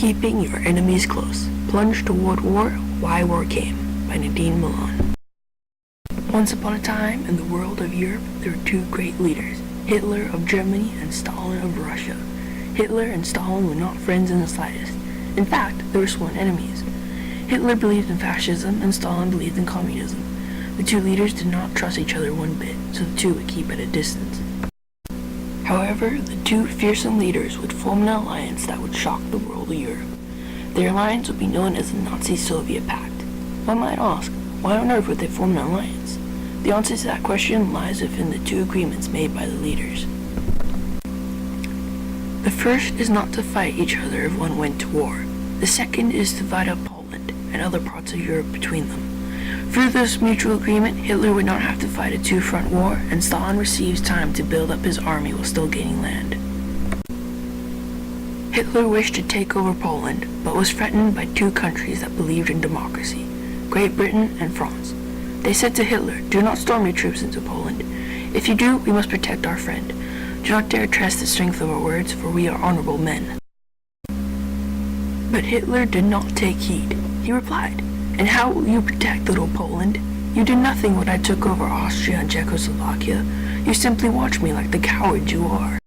Keeping Your Enemies Close. Plunge Toward War, Why War Came, by Nadine Milan. Once upon a time, in the world of Europe, there were two great leaders, Hitler of Germany and Stalin of Russia. Hitler and Stalin were not friends in the slightest. In fact, they were sworn enemies. Hitler believed in fascism and Stalin believed in communism. The two leaders did not trust each other one bit, so the two would keep at a distance. However, the two fearsome leaders would form an alliance that would shock the world of Europe. Their alliance would be known as the Nazi-Soviet Pact. One might ask, why on earth would they form an alliance? The answer to that question lies within the two agreements made by the leaders. The first is not to fight each other if one went to war. The second is to divide up Poland and other parts of Europe between them. Through this mutual agreement, Hitler would not have to fight a two-front war, and Stalin receives time to build up his army while still gaining land. Hitler wished to take over Poland, but was threatened by two countries that believed in democracy, Great Britain and France. They said to Hitler, "Do not storm your troops into Poland. If you do, we must protect our friend. Do not dare test the strength of our words, for we are honorable men." But Hitler did not take heed. He replied, "And how will you protect little Poland? You did nothing when I took over Austria and Czechoslovakia. You simply watched me like the coward you are."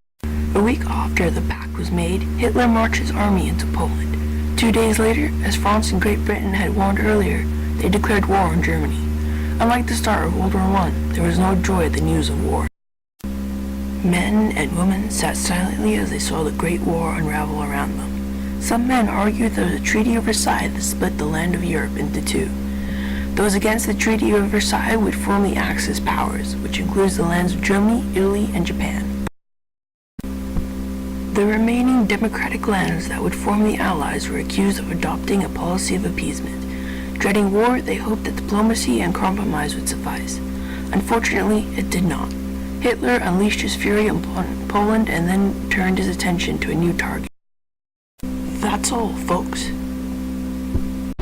A week after the pact was made, Hitler marched his army into Poland. 2 days later, as France and Great Britain had warned earlier, they declared war on Germany. Unlike the start of World War I, there was no joy at the news of war. Men and women sat silently as they saw the Great War unravel around them. Some men argued that the Treaty of Versailles that split the land of Europe into two. Those against the Treaty of Versailles would form the Axis powers, which includes the lands of Germany, Italy, and Japan. The remaining democratic lands that would form the Allies were accused of adopting a policy of appeasement. Dreading war, they hoped that diplomacy and compromise would suffice. Unfortunately, it did not. Hitler unleashed his fury upon Poland and then turned his attention to a new target. That's all, folks.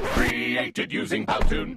Created using Powtoon.